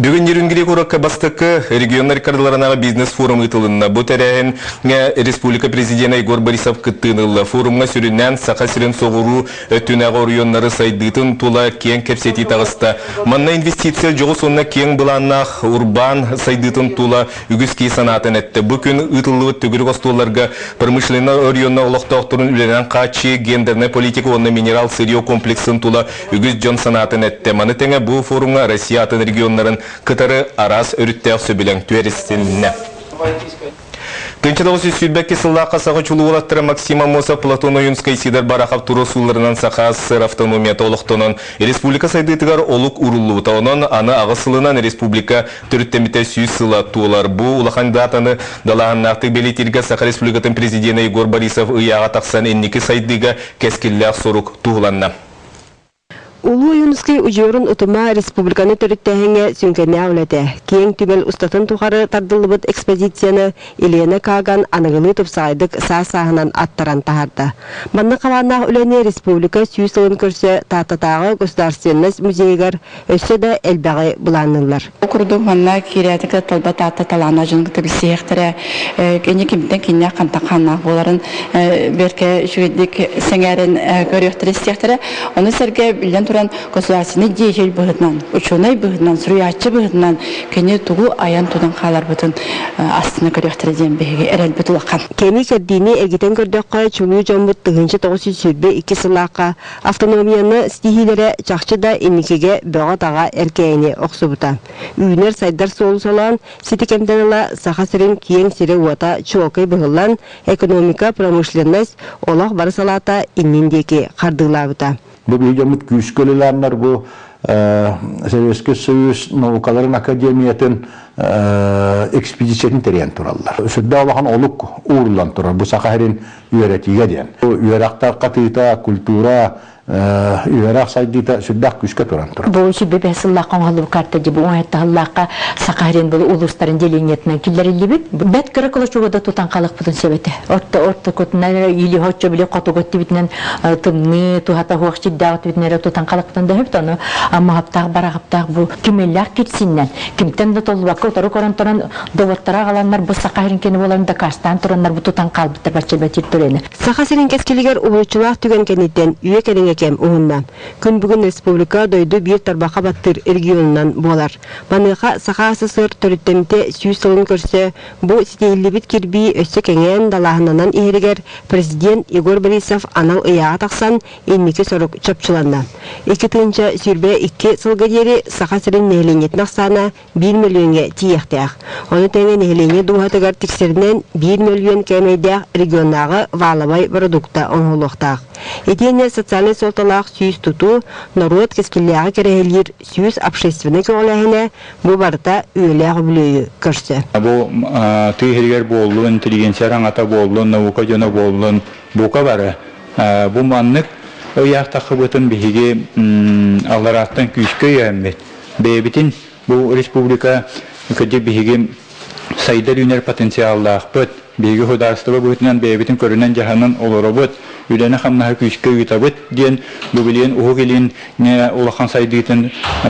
Бүгін ерінгірек ораққа бастықы регионар кардыларынаға бизнес форум ұтылынна. Бұ тәрәйін республика президенті Егор Борисов күттіңілі. Форумға сүрінен сақа сүрін соғыру өттінағы орионлары сайдытын тула кен кәпсеті тағысты. Манна инвестиция жоғы сонына кен бұланнақ урбан сайдытын тула үгіз кей санатын әтті. Бұ күн ұтылығы түгірік остоларға промышленна орионна олықта оқтырын үлерен қачы гендерне политика онна минерал сырье комплексін тула үгіз жон санатын әтті. Маны тәңе бұл форумға Россия атын регионларын Кытары арас өріттәқ сөбілен түерістіліне. Тынчыдаусы сүйбәкке сыллаққа сағы чулу олаттыры Максима Моса Платон Ойынскай Сидар Барахав Туру суларынан сақа сыр автономията олықтонын. Республика сайдытығар олық урулу тауынан аны ағысылынан республика түріттеміте сүй сыла туылар. Бұл улахан датаны далағын нақтық белетірге сақа республикатын президенті Егор Борисов ұяға тақсан эннекі сайдыға кәскілләқ сорук туғыланна. Улу Юнускай ұжырын ұтыма республиканы түріттәхіңе сүнкәне әуләді. Кейін түгел ұстатын тұғары тардылыбыт экспозицияны Елена Каган анығылы тұпсайдық сағынан аттаран тағарды. Манны қаваннақ үләне республика сүйсілін көрсе тататағы государственность музейгар өсі де әлбәғі бұланылар. Окурду манна кириятыка толба тататалана жыңғыты білсеяқтыры, кені кемден кенне қантақаннақ боларын берке жүгедік сәңәрін көріяқтыры істеяқтыры. Оны сәрге білден туран государственный деятель быһытынан, ученый быһытынан, суруячы быһытынан кене тугу аян тудан қалар бытын астына көріяқтыры ден беге әрәл бұтылаққан. Кені кәрдейіне әргетен көрдіққа чулу жомбыт тұғыншы 902 сылаққа автономияны стихилері жақшы да емекеге бөға таға әркейіне оқсы бұта. Үйінер сайдар солы солан, сетекемденала сақасырын киен сірі уата чуақай бұғылан экономика, промышленность олақ бары салата иннендеке қардығыла бұта. Bu bilgimit güçkölülerler bu Sovyetski Soyuz Naukların Akademiyatın ekspedisiyonu tereyen turallar. Südde Allah'ın oluk uğurlan turar. Bu Sakarya'nın üyeretiye diyen. Bu üyeraktar katıyta, kultura, üyerak saydıta südde güçke turan turar. Bu sübbe besillaqan halı kartacı bu oyetta Allah'a Sakarya'nın böyle ulusların deliniyetinden killeri libit. Bet kırakıla çoğuda tutan kalık budun sebeti. Orta kutunlar ili hoşça bile kotu gotti bitinen tımni, tuhata hoşçı dağıt bitnere tutan kalık budun da hep tonu. Ama haptaq, bara haptaq bu kümeller kitsinlen. Kimten de tolu bakı otarı koran toran dovattara kalanlar bu Sakarya'nın keni bolarında karstan turanlar bu tutan kalbıttır başçelbetir töreni. Sakarya'nın keskiliger uluçulaq tügen kenitten üye kelinge kem uğundan. Gün bugün Respublika doydu bir tarbaqa battır regionundan bolar. Manıqa Sakarya sır törüttemite süy solun körse bu siteyli bit kirbi össe kengen dalahınanan iheriger Prezident Егор Борисов analıyağa taqsan enniki soruk çapçılandan. İki tınca sürbe 2 sılgı yeri Sakarya'nın nehleniyet naqsana 1 milyonga tiyaqtaq. Onu tenge nehleniyet duhatıgar tikserinden 1 milyon kemeydeq regionağı valabay produkta onğuluqtaq. Etiyene социальный солталақ сүйіз тұту, народ кескілләғы керейлер сүйіз общественный көңіләхіне бұл барыта өйләғы білөйі көрсі. Бұл түйгергер болуын, интеллигенция аңата болуын, наука жона болуын бұқа бары. Бұл маннық өйяқтақы бұтын бігеге аллараттан күйшкі өйәмбет. Бәйбітін бұл республика көде бігеге сайдар үнер потенциаллақ бұт. Беги хударстыва бұтынан бәйбітін көрінен жағанын олары бұт. Үләне қамнаға күйшкі өйтабыт дейін бүбілен ұғы келін олақан сайдығытын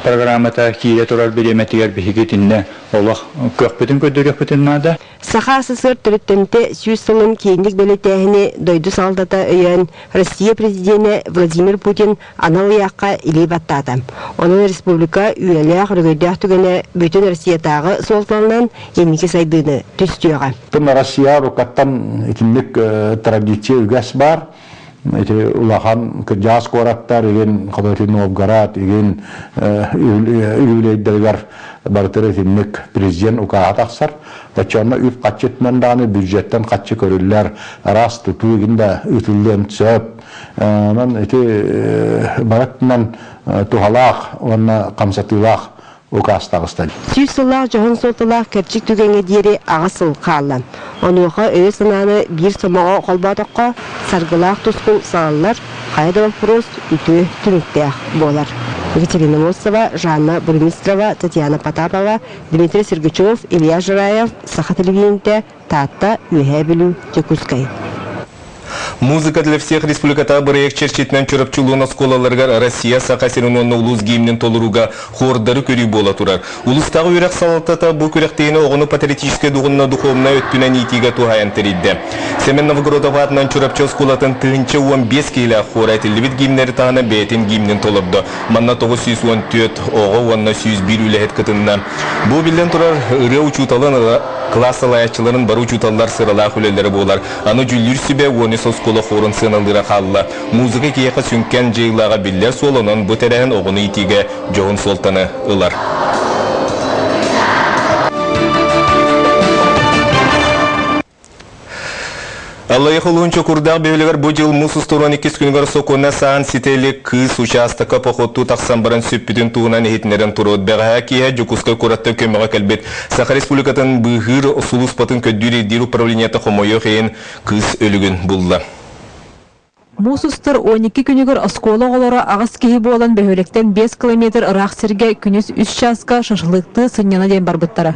программата кейле тұрар білеметігер бігетінне олақ көкпетін көдірек бүтін мада. Саха сысыр түріттімті сүйіз сылын кейіндік бөлетәхіне дойду салдата өйен Россия президенті Владимир Путин анал яққа илей баттады. Оның республика үйеләқ рөгөйдәқ түгені бүтін Россиятағы солталынан енеке сайдыны түстіуға. Бұны Россия рұқаттан екіндік традиция үгәс бар. Улахан жас қораттар, еген Қабатин Новгород, еген үйлейдергер бартыры тіннік президент ұқаға тақсар. Бачаны үп қатчетмен даны бюджеттен қатчы көрілер, рас тұту егінде үтілден түсіп. Бараттынан тұғалақ, оны қамсатылақ ұқастағыстан. Сүйсіллақ жоғын солтылақ кәрчік түгенге дері ағасыл қалан. Онуға өй сынаны бір сомаға қолбадыққа сарғылақ тұсқыл сағалар қайда вопрос үті түніктеақ болар. Екатерина Мосова, Жанна Бурмистрова, Татьяна Потапова, Дмитрий Сергачев, Илья Жираев, Саха телевидениеде Татта Үйе білу Жекускай. Музыка для всех республиката проект черчетнен чурапчулуна сколаларга Россия сақасирунуна улус гимнен толуруга хордары көрі бола турар. Улустағы үрек салатата бұл көректейіні оғыны патриотическая дуғынна духовна өттінен итига тухаян теридді. Семен Новгородов атынан чурапчу сколатын тыгынчы 15 кейлі хор әтілібіт гимнері тағына бәйтін гимнен толырды. Манна 914 оғы онна 101 үләхет кытынна. Бұл білден тұрар ұры учуталын классы лаячыларын бар учуталар сырала хүлелері болар. Аны жүлдер сүбе оны сосколы хорын сыналыра қалла. Музыка кейеқі сүнкен жайлаға білдер солынан бұтәрән оғыны итиге жоғын солтаны ылар. Аллайық ұлуынчы күрдақ беулігер бұл жыл мұсыз тұран 2 күнгір соқуына саан сетелік кыз участыққа походту тақсан баран сөппітін туғынан ехетінерін тұруыд. Бәғаға кейе жүкісқа көраттың көміға кәлбет. Сақа республикатын бұғыр ұсулыс патын көддүр едер управленияты қомойы қейін кыз өлігін бұлды. Мусустар 12 күнігір оскола олары ағыз кейі болан бөхөліктен 5 километр ырақ серге күніз 3 часқа шашылықты сыннена ден барбыттары.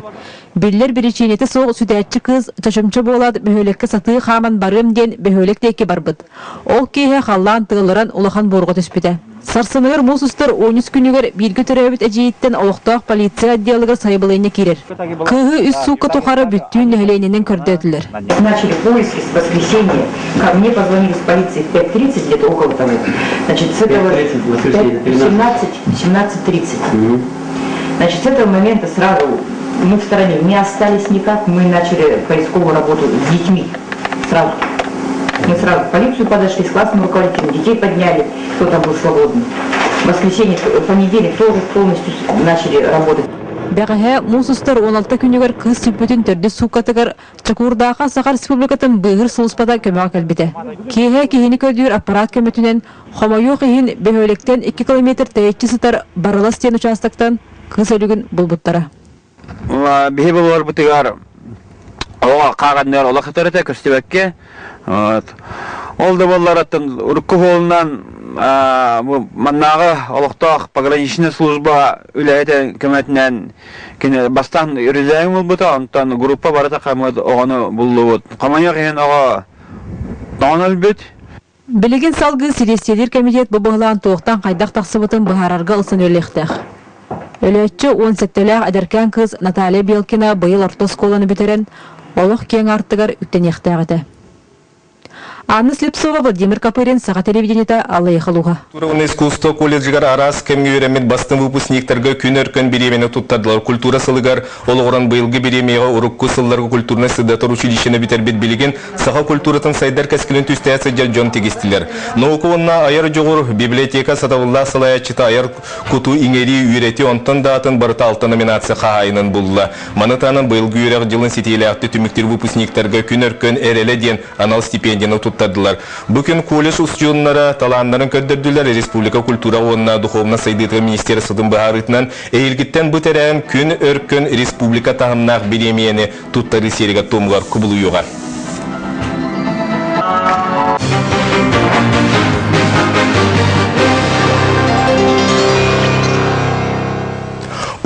Биллер біреченеті соқ сүдәтчі кыз чашымчы болады бөхөлекке саты қаман барым ден бөхөлек дейке барбыт. Ол кейе қаллан тығылыран улахан борға түспеді. Сарсынығыр мусустар 13 күнігір біргі түрәбіт әжейттен олықтақ полиция отделігі сайбылайны керер. Кығы үс суқы тұқары бүттүйін нөхіленінен көрдетілер. Начали поиски с воскресенья. Ко мне позвонили с полиции в 5:30, где-то около того. Значит, с этого 17:30. Значит, с этого момента сразу мы в стороне не остались никак. Мы начали поисковую работу с детьми. Сразу. Мы сразу в полицию подошли, с классным руководителем, детей подняли, кто там был свободный. В воскресенье, понедельник тоже полностью начали работать. Бәғәһә мусустар 16 күнігер кыз сүппетін түрді суқатығыр Чакурдаға Сақа Республикатын бұғыр сұлыспада көмеға кәлбеті. Кейе кейіні көдір аппарат көмөтінен Хомайу кейін бөхөліктен 2 километр тәйетчі сытар барыла стен участықтан кыз өлігін бұлбұттары. Бейі болар бұтығар оға қағандар ола қытарыта көрстебәкке. Олды болар аттын ұрыққы қолынан маннағы олықтақ пограничный служба үләйті көмәтінен бастан үріләйін бол бұта, онтан группа барыта қамады оғаны бұлды бұд. Қамайы қиын оға тағын өлбет. Білеген салғы Сирестелер комитет бұбығылан тоқтан қайдақ тақсыбытын бұғарарға ұлсын өліқтіқ. Өлетші 18-ләғ әдеркен кыз Наталья Белкина бұйыл орта сколаны бітерен олық кен артығар үттен ектәғыды. Анна Слепцова, Владимир Копырин, Саха телевидениета, Аллай Халуха. Культурный искусство колледжигар арас кемге өремет бастын выпускниктерге күнеркен беремені туттадылар. Культура сылыгар олығыран бұйылғы беремеға ұрыққы сылларға культурный сыдатар училищені бітербет білеген Саха культуратын сайдар кәскілін түстәясы жал жон тегістілер. Науқы онна аяр жоғыр библиотека сатавылла сылаячыта аяр куту иңери үйреті онтан датын барыта алты номинация қағайынын бұлла. Манытанын бұйылғы үйрек жылын сетейлі ақты түміктер выпускниктерге күнеркен әрелі ден анал стипендияны туттадылар. Бүкін колледж ұстжонлары таланларын көддірділер. Республика культура онына духовна сайдыдығы министері сыдың бағарытынан әйілгіттен бұтәрән күн өркін республика тағымнақ беремейені туттары серіға томғар күбілуыға.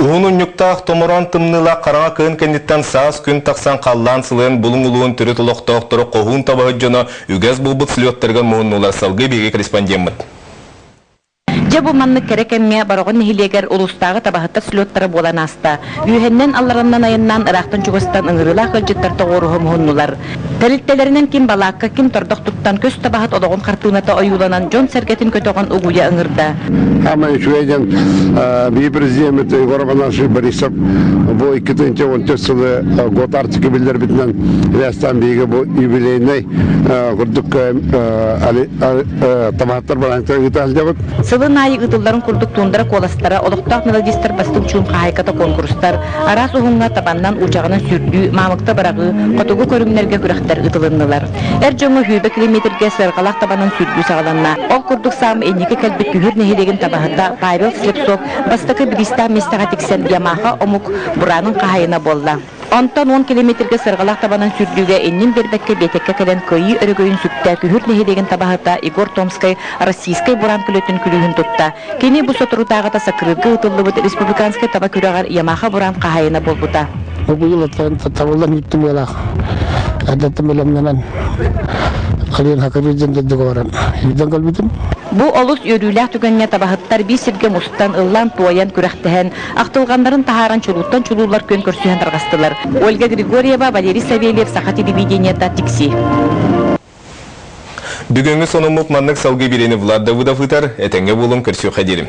Уғынын нүктақ томыран тымныла қараңа күйін кәндеттен саас күн тақсан қаллан сылын бұлың ұлуын түрі тұлықтақтыры қоғын табағы жона үгәз бұлбыт сілуеттірген мұғын олар салғы беге корреспондент. Жабу манны керекемме бароғын нехилегер улустағы табахыттар сүлөттары болан аста. Үйхеннен алларынан айыннан ырақтан чуғыстан ыңырыла қылжыттарты оруғы мұғыннулар. Тәліттелерінен ким балаққа, ким тордық тұттан көз табахыт одоғын қартуыната ойуланан жон сәргетін көтоғын ұғуя ыңырда. Ама үшуәден бей президент Горбанаши Борисов бұл 2014 год артықы білдер бітінен рәстан бейгі бұл юбилейнай күрдік табахыттар балаңтар ғыталды бұд. Сылын айы ұтыларын күрдік туындары қоластары, олықтақ мелодистер бастың чуын қайқата конкурстар, арас ұғынға табаннан ұчағынан сүрді, мамықта барағы, қотығы көрімлерге күрақтар ұтылынылар. Әр жоңы хүйбі километрге сырғалақ табанын сүрді сағаланна. Ол күрдік сам әнекі кәлбет күхір нехелеген табағында Павел Слепцов бастықы Бристан местаға тексен Ямаха омук бұранын қағайына болды. Онтан 10 километрге сырғалақ табанын сүрдіге эннен бербекке бетекке кәлен көйі өрігөйін сүтті күхір нехелеген табағыта Игор Томскай российскай буран күлетін күлігін тұтта. Кені бұс отырутағыта сақырырғы ұтылы бұд республиканскай таба күрағар Ямаха буран қағайына болбыта. Бұл табылдан үттім елақ. Әдеттім елемненен Халин Хакабиджан договоран. Юдан калбитим. Бу олус өрүләх түгәнгә табахыттар бисирге мустан ыллан туян күрәхтәһән, ақтылғандарын тахаран чулуттан чулулар көн көрсүһән таргастылар. Ольга Григорьева, Валерий Савельев, Саха телевидениеда Тикси. Бүгінгі сонымық маннық салғы берені Влад Давыдов ұтар, әтәңге болым көрсі қадерім.